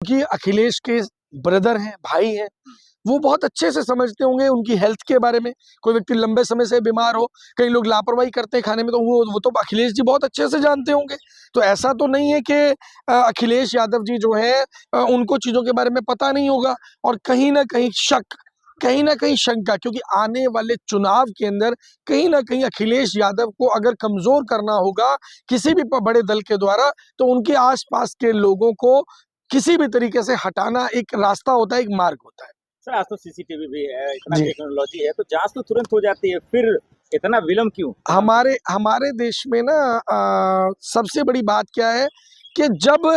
क्योंकि अखिलेश के ब्रदर हैं, भाई हैं, वो बहुत अच्छे से समझते होंगे उनकी हेल्थ के बारे में। कोई व्यक्ति लंबे समय से बीमार हो, कई लोग लापरवाही करते हैं खाने में, तो वो तो अखिलेश जी बहुत अच्छे से जानते होंगे। तो ऐसा तो नहीं है कि अखिलेश यादव जी जो है उनको चीज़ों के बारे में पता नहीं होगा। और कहीं न कहीं शक, कहीं न कहीं शंका, क्योंकि आने वाले चुनाव के अंदर कहीं न कहीं अखिलेश यादव को अगर कमज़ोर करना होगा किसी भी बड़े दल के द्वारा, तो उनके आस-पास के लोगों को किसी भी तरीके से हटाना एक रास्ता होता है, एक मार्ग होता है। सर आज तो सीसीटीवी भी है, इतना टेक्नोलॉजी है, तो जांच तो तुरंत हो जाती है, फिर इतना विलंब क्यों? हमारे देश में ना सबसे बड़ी बात क्या है कि जब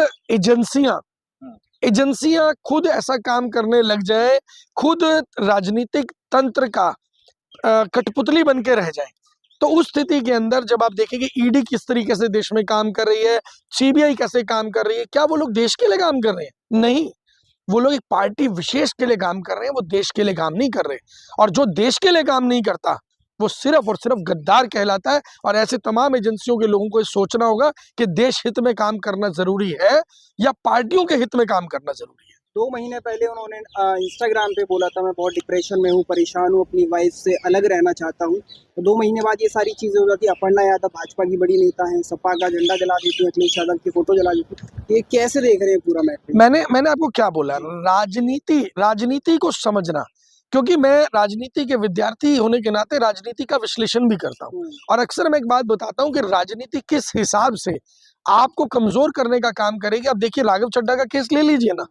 एजेंसियां खुद ऐसा काम करने लग जाए, खुद राजनीतिक तंत्र का कठपुतली बन के रह जाए, तो उस स्थिति के अंदर जब आप देखेंगे ईडी किस तरीके से देश में काम कर रही है, सीबीआई कैसे काम कर रही है, क्या वो लोग देश के लिए काम कर रहे हैं? नहीं, वो लोग एक पार्टी विशेष के लिए काम कर रहे हैं, वो देश के लिए काम नहीं कर रहे। और जो देश के लिए काम नहीं करता, वो सिर्फ और सिर्फ गद्दार कहलाता है। और ऐसे तमाम एजेंसियों के लोगों को ये सोचना होगा कि देश हित में काम करना जरूरी है या पार्टियों के हित में काम करना जरूरी है। 2 महीने पहले उन्होंने इंस्टाग्राम पे बोला था, मैं बहुत डिप्रेशन में हूँ, परेशान हूँ, अपनी वाइफ से अलग रहना चाहता हूँ। तो 2 महीने बाद ये सारी चीज़ें हो जाती है। अपर्णा यादव भाजपा की बड़ी नेता हैं, सपा का झंडा जला देती है, अखिलेश यादव की फोटो जला देती है। ये कैसे देख रहे हैं पूरा मैटर? मैंने आपको क्या बोला, राजनीति को समझना, क्योंकि मैं राजनीति के विद्यार्थी होने के नाते राजनीति का विश्लेषण भी करता हूँ। और अक्सर मैं एक बात बताता हूँ कि राजनीति किस हिसाब से आपको कमजोर करने का काम करेगी। अब देखिए राघव चड्ढा का केस ले लीजिए ना,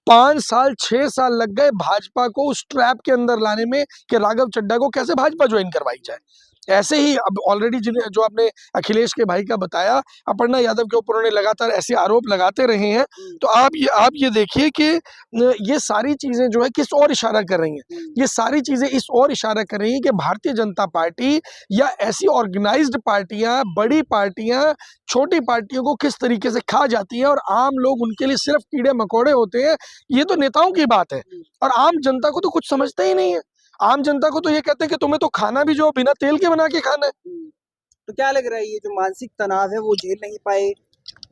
5 साल 6 साल लग गए भाजपा को उस ट्रैप के अंदर लाने में कि राघव चड्ढा को कैसे भाजपा ज्वाइन करवाई जाए। ऐसे ही अब ऑलरेडी जो आपने अखिलेश के भाई का बताया, अपर्णा यादव के ऊपर उन्होंने लगातार ऐसे आरोप लगाते रहे हैं। तो आप ये देखिए कि ये सारी चीजें जो है किस ओर इशारा कर रही हैं। ये सारी चीजें इस ओर इशारा कर रही हैं कि भारतीय जनता पार्टी या ऐसी ऑर्गेनाइज्ड पार्टियां, बड़ी पार्टियां छोटी पार्टियों को किस तरीके से खा जाती हैं और आम लोग उनके लिए सिर्फ कीड़े मकोड़े होते हैं। ये तो नेताओं की बात है, और आम जनता को तो कुछ समझते ही नहीं है। आम जनता को तो ये कहते हैं कि तुम्हें तो खाना भी जो बिना तेल के बना के खाना है। तो क्या लग रहा है, ये जो मानसिक तनाव है वो झेल नहीं पाए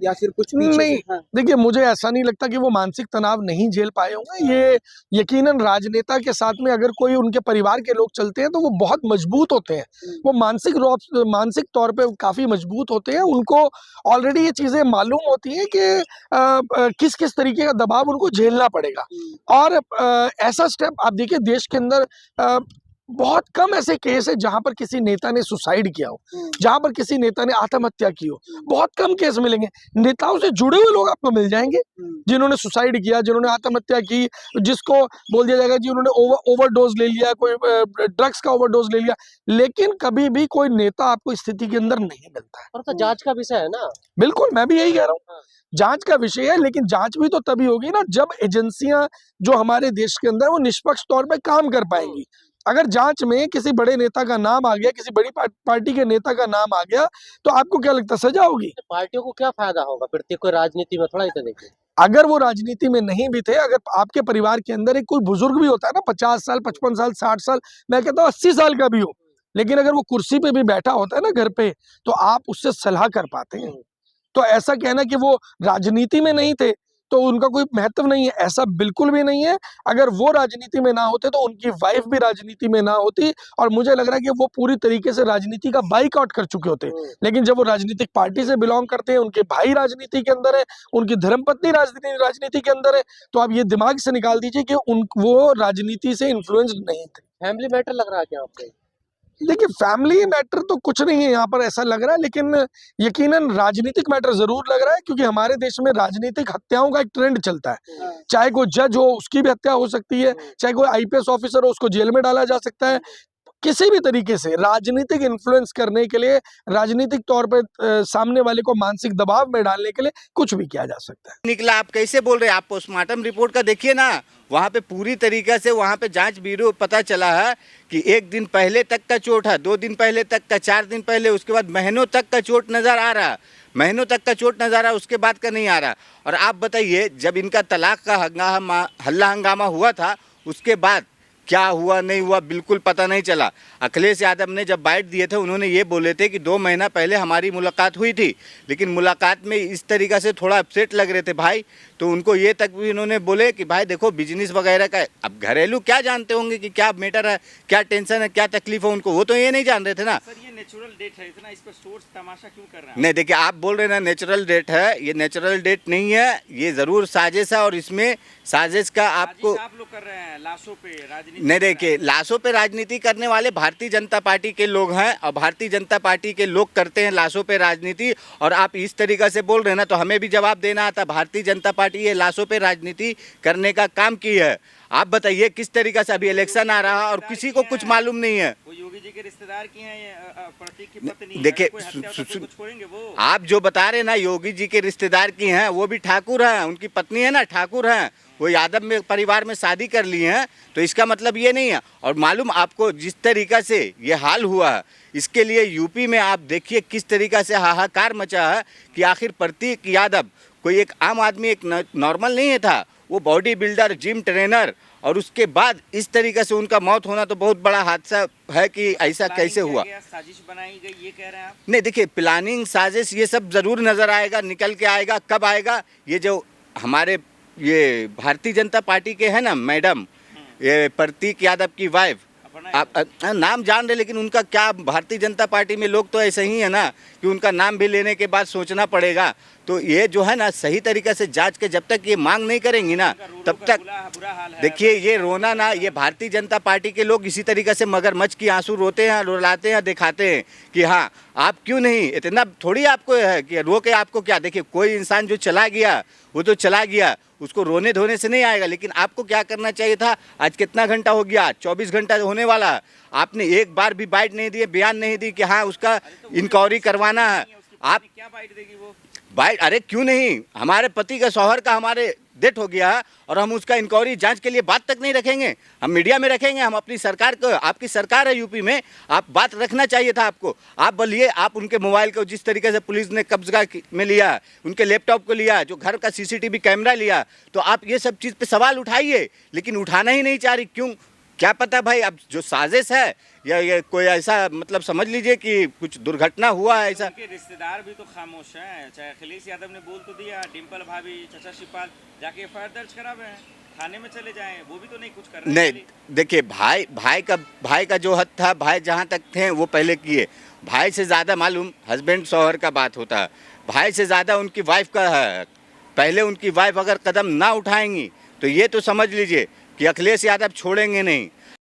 या फिर कुछ नहीं? देखिए मुझे ऐसा नहीं लगता कि वो मानसिक तनाव नहीं झेल पाए होंगे। ये यकीनन राजनेता के साथ में अगर कोई उनके परिवार के लोग चलते हैं तो वो बहुत मजबूत होते हैं, वो मानसिक तौर पे काफी मजबूत होते हैं। उनको ऑलरेडी ये चीजें मालूम होती हैं कि किस किस तरीके का दबाव उनको झेलना पड़ेगा। और ऐसा स्टेप आप देखिए देश के अंदर बहुत कम ऐसे केस है जहां पर किसी नेता ने सुसाइड किया हो, जहां पर किसी नेता ने आत्महत्या की हो। बहुत कम केस मिलेंगे। नेताओं से जुड़े हुए लोग आपको मिल जाएंगे जिन्होंने सुसाइड किया, जिन्होंने आत्महत्या की, जिसको बोल दिया जाएगा जी उन्होंने ओवरडोज ले लिया, कोई ड्रग्स का ओवरडोज ले लिया। लेकिन कभी भी कोई नेता आपको इस स्थिति के अंदर नहीं मिलता है। और तो जांच का विषय है ना। बिल्कुल, मैं भी यही कह रहा हूँ, जांच का विषय है। लेकिन जांच भी तो तभी होगी ना जब एजेंसियां जो हमारे देश के अंदर वो निष्पक्ष तौर पर काम कर पाएंगी। अगर जांच में किसी बड़े नेता का नाम आ गया, किसी बड़ी पार्टी के नेता का नाम आ गया, तो आपको क्या लगता है सजा होगी? पार्टियों को क्या फायदा होगा फिर? कोई राजनीति में थोड़ा ही तो देखिए, अगर वो राजनीति में नहीं भी थे, अगर आपके परिवार के अंदर एक कोई बुजुर्ग भी होता है ना, 50 साल 55 साल 60 साल, मैं कहता हूँ 80 साल का भी हो, लेकिन अगर वो कुर्सी पे भी बैठा होता है ना घर पे, तो आप उससे सलाह कर पाते हैं। तो ऐसा कहना कि वो राजनीति में नहीं थे तो उनका कोई महत्व नहीं है, ऐसा बिल्कुल भी नहीं है। अगर वो राजनीति में ना होते तो उनकी वाइफ भी राजनीति में ना होती, और मुझे लग रहा है कि वो पूरी तरीके से राजनीति का बाइकआउट कर चुके होते। लेकिन जब वो राजनीतिक पार्टी से बिलोंग करते हैं, उनके भाई राजनीति के अंदर है, उनकी धर्मपत्नी राजनीति के अंदर है, तो आप ये दिमाग से निकाल दीजिए कि वो राजनीति से इन्फ्लुएंस्ड नहीं थे। फैमिली मैटर लग रहा है क्या आपको? देखिए फैमिली मैटर तो कुछ नहीं है यहाँ पर, ऐसा लग रहा है, लेकिन यकीनन राजनीतिक मैटर जरूर लग रहा है, क्योंकि हमारे देश में राजनीतिक हत्याओं का एक ट्रेंड चलता है। चाहे कोई जज हो उसकी भी हत्या हो सकती है, चाहे कोई आईपीएस ऑफिसर हो उसको जेल में डाला जा सकता है। किसी भी तरीके से राजनीतिक इन्फ्लुएंस करने के लिए, राजनीतिक तौर पर सामने वाले को मानसिक दबाव में डालने के लिए कुछ भी किया जा सकता है। निकला आप कैसे बोल रहे हैं? आप पोस्टमार्टम रिपोर्ट का देखिए ना, वहाँ पे पूरी तरीके से वहाँ पे जांच ब्यूरो पता चला है कि 1 दिन पहले तक का चोट है, 2 दिन पहले तक का, 4 दिन पहले, उसके बाद महीनों तक का चोट नज़र आ रहा है, महीनों तक का चोट नज़र आ रहा है, उसके बाद का नहीं आ रहा। और आप बताइए, जब इनका तलाक का हल्ला हंगामा हुआ था, उसके बाद क्या हुआ नहीं हुआ बिल्कुल पता नहीं चला। अखिलेश यादव ने जब बाइट दिए थे उन्होंने ये बोले थे कि 2 महीना पहले हमारी मुलाकात हुई थी, लेकिन मुलाकात में इस तरीक़ा से थोड़ा अपसेट लग रहे थे भाई। तो उनको ये तक भी उन्होंने बोले कि भाई देखो बिजनेस वगैरह का, अब घरेलू क्या जानते होंगे कि क्या मैटर है, क्या टेंशन है, क्या तकलीफ है उनको, वो तो ये नहीं जान रहे थे ना। सर ये नेचुरल डेट है, इतना इस पर सोर्स तमाशा क्यों कर रहे हैं? नहीं देखिए, आप बोल रहे हैं ना नेचुरल डेट है, ये नेचुरल डेट नहीं है, ये ज़रूर साजिश है। और इसमें साजिश का आपको आप लोग कर रहे हैं लाशों पे राजनीति। नहीं देखिए, लाशों पे राजनीति करने वाले भारतीय जनता पार्टी के लोग हैं और भारतीय जनता पार्टी के लोग करते हैं लाशों पे राजनीति। और आप इस तरीक़ा से बोल रहे हैं ना, तो हमें भी जवाब देना आता। भारतीय जनता पार्टी ये लाशों पे राजनीति करने का काम की है। आप बताइए किस तरीक़ा से, अभी इलेक्शन आ रहा है और किसी को कुछ मालूम नहीं है। वो योगी जी के रिश्तेदार की हैं, ये प्रतीक की पत्नी है, देखिए, कोई हत्या होता तो कुछ छोड़ेंगे वो? आप जो बता रहे हैं ना योगी जी के रिश्तेदार की हैं, वो भी ठाकुर हैं, उनकी पत्नी है ना ठाकुर हैं, वो यादव में परिवार में शादी कर ली हैं। तो इसका मतलब ये नहीं है। और मालूम आपको जिस तरीक़ा से ये हाल हुआ है, इसके लिए यूपी में आप देखिए किस तरीक़ा से हाहाकार मचा है कि आखिर प्रतीक यादव कोई एक आम आदमी, एक नॉर्मल नहीं था, वो बॉडी बिल्डर, जिम ट्रेनर, और उसके बाद इस तरीके से उनका मौत होना तो बहुत बड़ा हादसा है कि ऐसा कैसे हुआ। साजिश बनाई गई ये कह रहे हैं आप? नहीं देखिए, प्लानिंग, साजिश ये सब ज़रूर नज़र आएगा, निकल के आएगा। कब आएगा? ये जो हमारे ये भारतीय जनता पार्टी के हैं ना मैडम, ये प्रतीक यादव की वाइफ, आप नाम जान रहे, लेकिन उनका क्या, भारतीय जनता पार्टी में लोग तो ऐसे ही है ना कि उनका नाम भी लेने के बाद सोचना पड़ेगा। तो ये जो है ना सही तरीके से जांच के जब तक ये मांग नहीं करेंगी ना तब तक बुरा हाल है। देखिए ये रोना ना, ये भारतीय जनता पार्टी के लोग इसी तरीके से मगरमच्छ की आंसू रोते हैं, रुलाते हैं, दिखाते हैं कि हाँ आप क्यों नहीं, इतना थोड़ी आपको है कि रो के आपको क्या। देखिए कोई इंसान जो चला गया वो तो चला गया, उसको रोने धोने से नहीं आएगा। लेकिन आपको क्या करना चाहिए था, आज कितना घंटा हो गया, 24 घंटा होने वाला, आपने एक बार भी बाइट नहीं दिए, बयान नहीं दी कि हाँ उसका इंक्वायरी करवाना है। आप क्या बाइट देगी वो? बाइट, अरे क्यों नहीं, हमारे पति का, शौहर का हमारे डेथ हो गया है और हम उसका इंक्वायरी जांच के लिए बात तक नहीं रखेंगे, हम मीडिया में रखेंगे, हम अपनी सरकार को, आपकी सरकार है यूपी में, आप बात रखना चाहिए था आपको। आप बोलिए, आप उनके मोबाइल को जिस तरीके से पुलिस ने कब्जा में लिया, उनके लैपटॉप को लिया, जो घर का सीसीटीवी कैमरा लिया, तो आप ये सब चीज़ पे सवाल उठाइए, लेकिन उठाना ही नहीं चाह रही। क्यों? क्या पता भाई, अब जो साजिश है या ये कोई ऐसा, मतलब समझ लीजिए कि कुछ दुर्घटना हुआ है ऐसा। उनके रिश्तेदार भी तो खामोश हैं। चाहे अखिलेश यादव ने बोल तो दिया, डिम्पल भाभी, चाचा शिवपाल जाके एफआईआर दर्ज करावे हैं, थाने में चले जाएं, वो भी तो नहीं कुछ कर रहे। नहीं देखिए, भाई का जो हद था, भाई जहाँ तक थे वो पहले किए। भाई से ज़्यादा मालूम हस्बैंड शौहर का बात होता है, भाई से ज़्यादा उनकी वाइफ का है। पहले उनकी वाइफ अगर कदम ना उठाएंगी तो ये तो समझ लीजिए कि अखिलेश यादव छोड़ेंगे नहीं।